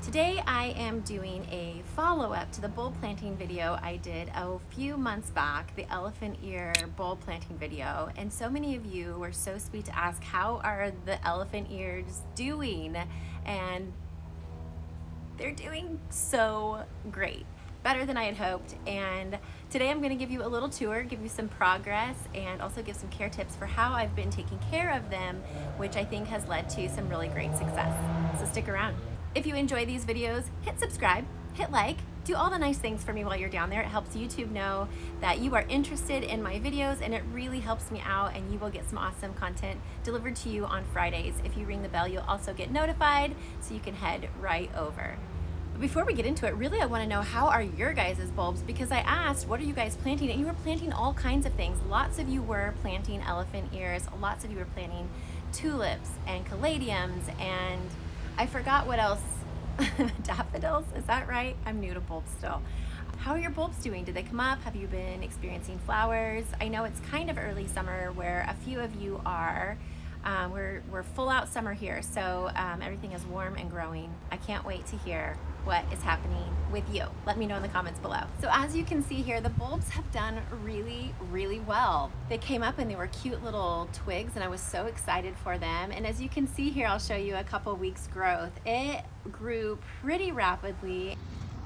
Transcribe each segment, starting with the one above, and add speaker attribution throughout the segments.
Speaker 1: Today I am doing a follow-up to the bulb planting video I did a few months back, the elephant ear bulb planting video. And so many of you were so sweet to ask, how are the elephant ears doing? And they're doing so great, better than I had hoped. And today I'm going to give you a little tour, give you some progress, and also give some care tips for how I've been taking care of them, which I think has led to some really great success. So stick around. If you enjoy these videos, hit subscribe, hit like, do all the nice things for me while you're down there. It helps YouTube know that you are interested in my videos, and it really helps me out, and you will get some awesome content delivered to you on Fridays. If you ring the bell, you'll also get notified, so you can head right over. But before we get into it, really I want to know, how are your guys' bulbs? Because I asked, what are you guys planting? And you were planting all kinds of things. Lots of you were planting elephant ears, lots of you were planting tulips and caladiums, and I forgot what else. Daffodils, is that right? I'm new to bulbs still. How are your bulbs doing? Did they come up? Have you been experiencing flowers? I know it's kind of early summer where a few of you are. We're full out summer here, so everything is warm and growing. I can't wait to hear what is happening with you. Let me know in the comments below. So as you can see here, the bulbs have done really, really well. They came up and they were cute little twigs, and I was so excited for them. And as you can see here, I'll show you a couple weeks growth. It grew pretty rapidly.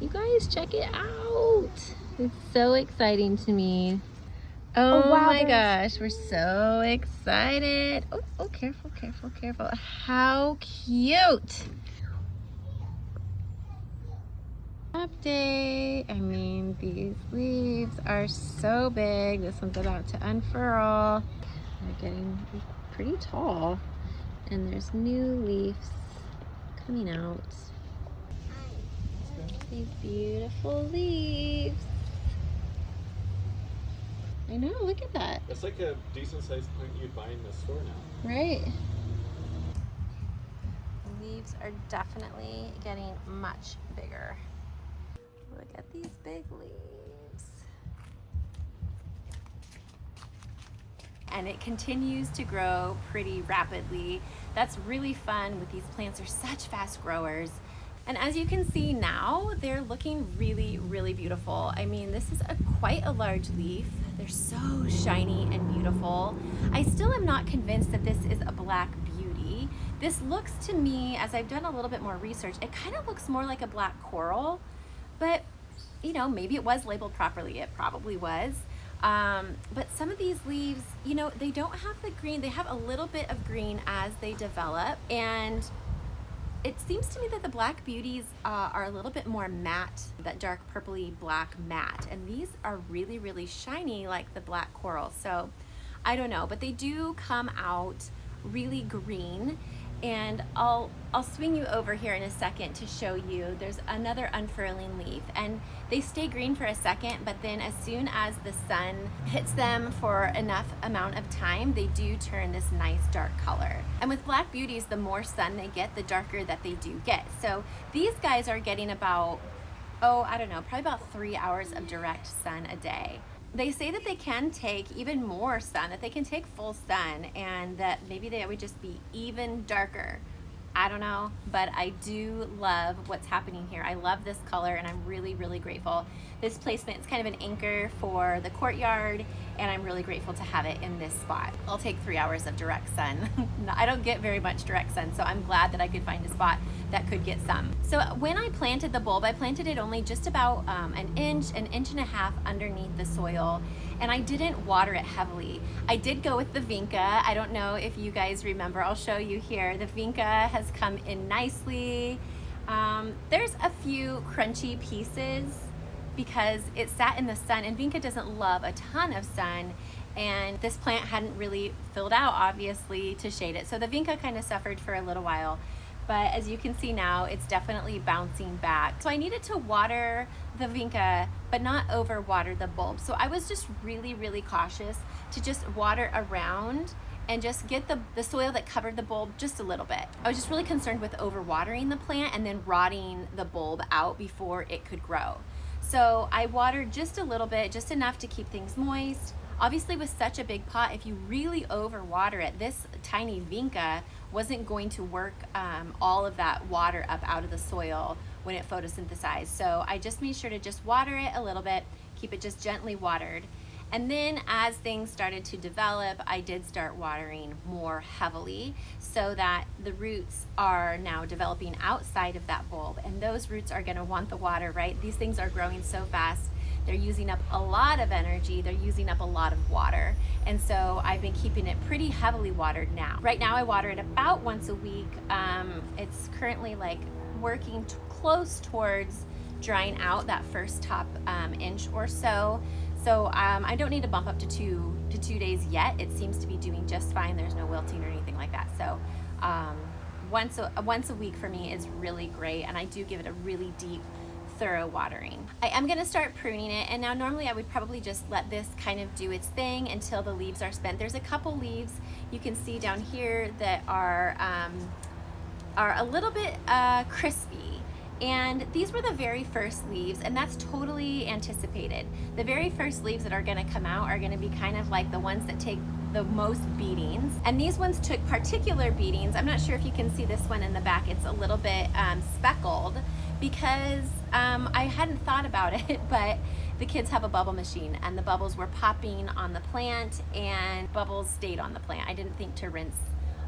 Speaker 1: You guys, check it out. It's so exciting to me. Oh wow, my gosh, we're so excited. Oh, careful, careful, careful. How cute. Update. I mean, these leaves are so big. This one's about to unfurl. They're getting pretty tall, and there's new leaves coming out. These beautiful leaves. I know, look at that.
Speaker 2: It's like a decent sized plant you'd buy in the store now.
Speaker 1: Right. The leaves are definitely getting much bigger. Look at these big leaves. And it continues to grow pretty rapidly. That's really fun with these plants. They're such fast growers. And as you can see now, they're looking really, really beautiful. I mean, this is quite a large leaf. They're so shiny and beautiful. I still am not convinced that this is a Black Beauty. This looks to me, as I've done a little bit more research, it kind of looks more like a black coral, but you know, maybe it was labeled properly. It probably was. But some of these leaves, you know, they don't have the green. They have a little bit of green as they develop, and it seems to me that the Black Beauties are a little bit more matte, that dark purpley black matte, and these are really, really shiny like the black coral. So I don't know, but they do come out really green, and I'll swing you over here in a second to show you. There's another unfurling leaf, and they stay green for a second, but then as soon as the sun hits them for enough amount of time, they do turn this nice dark color. And with Black Beauties, the more sun they get, the darker that they do get. So these guys are getting about, I don't know, probably about 3 hours of direct sun a day. They say that they can take even more sun, that they can take full sun, and that maybe they would just be even darker. I don't know, but I do love what's happening here. I love this color, and I'm really, really grateful. This placement is kind of an anchor for the courtyard, and I'm really grateful to have it in this spot. I'll take 3 hours of direct sun. I don't get very much direct sun, so I'm glad that I could find a spot that could get some. So when I planted the bulb, I planted it only just about an inch and a half underneath the soil, and I didn't water it heavily. I did go with the Vinca. I don't know if you guys remember. I'll show you here. The Vinca has come in nicely. There's a few crunchy pieces because it sat in the sun, and Vinca doesn't love a ton of sun, and this plant hadn't really filled out, obviously, to shade it. So the Vinca kind of suffered for a little while. But as you can see now, it's definitely bouncing back. So I needed to water the Vinca, but not over water the bulb. So I was just really, really cautious to just water around and just get the soil that covered the bulb just a little bit. I was just really concerned with overwatering the plant and then rotting the bulb out before it could grow. So I watered just a little bit, just enough to keep things moist. Obviously with such a big pot, if you really overwater it, this tiny Vinca wasn't going to work all of that water up out of the soil when it photosynthesized. So I just made sure to just water it a little bit, keep it just gently watered. And then as things started to develop, I did start watering more heavily so that the roots are now developing outside of that bulb, and those roots are gonna want the water, right? These things are growing so fast. They're using up a lot of energy, they're using up a lot of water. And so I've been keeping it pretty heavily watered now. Right now I water it about once a week. It's currently like working close towards drying out that first top inch or so. So I don't need to bump up to two days yet. It seems to be doing just fine. There's no wilting or anything like that. So once a week for me is really great, and I do give it a really deep, thorough watering. I am gonna start pruning it, and now normally I would probably just let this kind of do its thing until the leaves are spent. There's a couple leaves you can see down here that are a little bit crispy. And these were the very first leaves, and that's totally anticipated. The very first leaves that are gonna come out are gonna be kind of like the ones that take the most beatings. And these ones took particular beatings. I'm not sure if you can see this one in the back. It's a little bit speckled because I hadn't thought about it, but the kids have a bubble machine and the bubbles were popping on the plant and bubbles stayed on the plant. I didn't think to rinse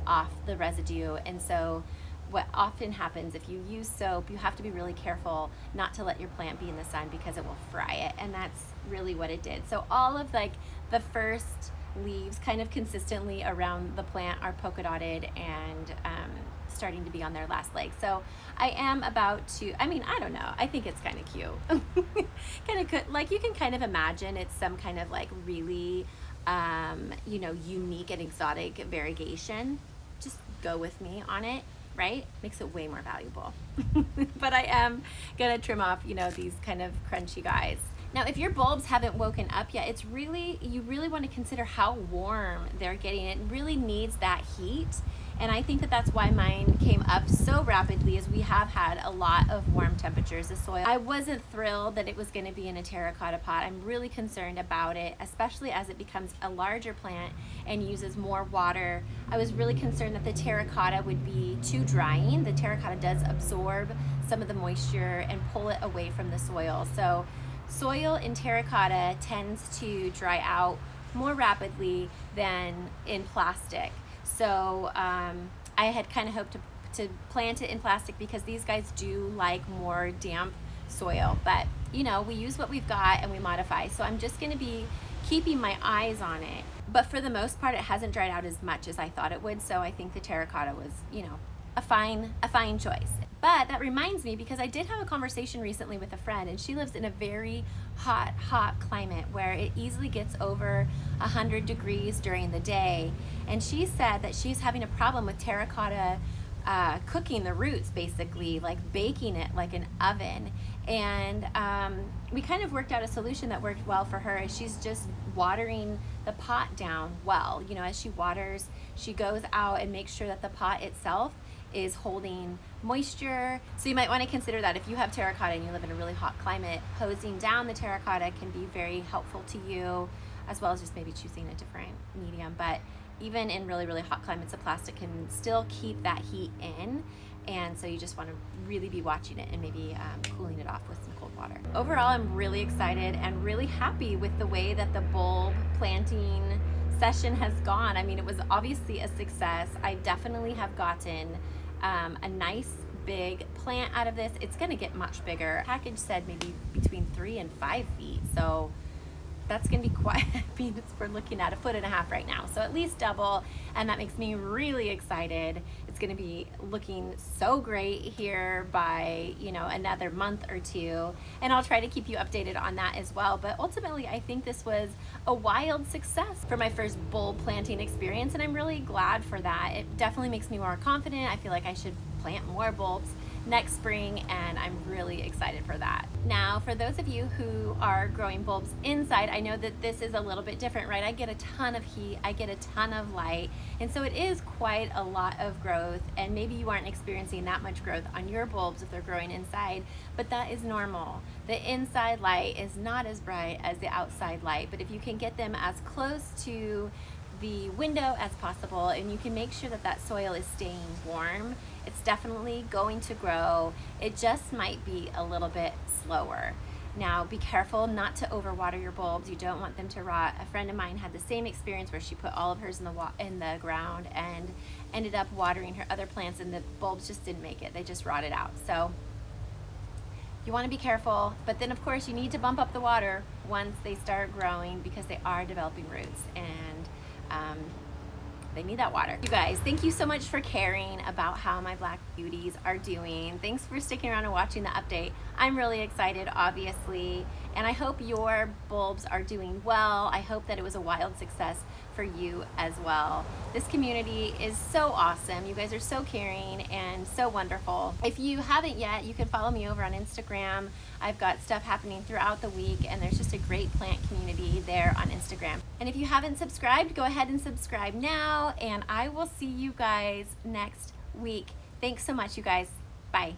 Speaker 1: off the residue, and so what often happens if you use soap, you have to be really careful not to let your plant be in the sun because it will fry it, and that's really what it did. So all of like the first leaves kind of consistently around the plant are polka dotted and starting to be on their last leg. So I am about to, I mean, I don't know, I think it's kind of cute. Kind of good, like you can kind of imagine it's some kind of like really you know, unique and exotic variegation. Just go with me on it, right? Makes it way more valuable. But I am gonna trim off, you know, these kind of crunchy guys. Now, if your bulbs haven't woken up yet, it's really, you really want to consider how warm they're getting. It really needs that heat. And I think that that's why mine came up so rapidly, as we have had a lot of warm temperatures. The soil, I wasn't thrilled that it was going to be in a terracotta pot. I'm really concerned about it, especially as it becomes a larger plant and uses more water. I was really concerned that the terracotta would be too drying. The terracotta does absorb some of the moisture and pull it away from the soil. So soil in terracotta tends to dry out more rapidly than in plastic. So I had kind of hoped to plant it in plastic because these guys do like more damp soil, but you know, we use what we've got and we modify. So I'm just gonna be keeping my eyes on it. But for the most part, it hasn't dried out as much as I thought it would. So I think the terracotta was, you know, a fine choice. But that reminds me, because I did have a conversation recently with a friend, and she lives in a very hot climate where it easily gets over 100 degrees during the day. And she said that she's having a problem with terracotta cooking the roots, basically, like baking it like an oven. And we kind of worked out a solution that worked well for her. She's just watering the pot down well. You know, as she waters, she goes out and makes sure that the pot itself is holding moisture. So you might want to consider that if you have terracotta and you live in a really hot climate, hosing down the terracotta can be very helpful to you, as well as just maybe choosing a different medium. But even in really hot climates, a plastic can still keep that heat in, and so you just want to really be watching it and maybe cooling it off with some cold water. Overall, I'm really excited and really happy with the way that the bulb planting session has gone. I mean, it was obviously a success. I definitely have gotten a nice big plant out of this. It's gonna get much bigger. The package said maybe between 3 and 5 feet, so that's gonna be quite, I mean, we're looking at 1.5 feet right now, so at least double, and that makes me really excited. It's gonna be looking so great here by, you know, another month or two, and I'll try to keep you updated on that as well. But ultimately, I think this was a wild success for my first bulb planting experience, and I'm really glad for that. It definitely makes me more confident. I feel like I should plant more bulbs next spring, and I'm really excited for that. Now, for those of you who are growing bulbs inside, I know that this is a little bit different, right? I get a ton of heat, I get a ton of light, and so it is quite a lot of growth, and maybe you aren't experiencing that much growth on your bulbs if they're growing inside, but that is normal. The inside light is not as bright as the outside light, but if you can get them as close to the window as possible, and you can make sure that that soil is staying warm, it's definitely going to grow. It just might be a little bit slower. Now, be careful not to overwater your bulbs. You don't want them to rot. A friend of mine had the same experience where she put all of hers in the ground and ended up watering her other plants, and the bulbs just didn't make it. They just rotted out. So you want to be careful, but then of course you need to bump up the water once they start growing, because they are developing roots, and they need that water. You guys, thank you so much for caring about how my Black Beauties are doing. Thanks for sticking around and watching the update. I'm really excited, obviously, and I hope your bulbs are doing well. I hope that it was a wild success for you as well. This community is so awesome. You guys are so caring and so wonderful. If you haven't yet, you can follow me over on Instagram. I've got stuff happening throughout the week, and there's just a great plant community there on Instagram. And if you haven't subscribed, go ahead and subscribe now, and I will see you guys next week. Thanks so much, you guys. Bye.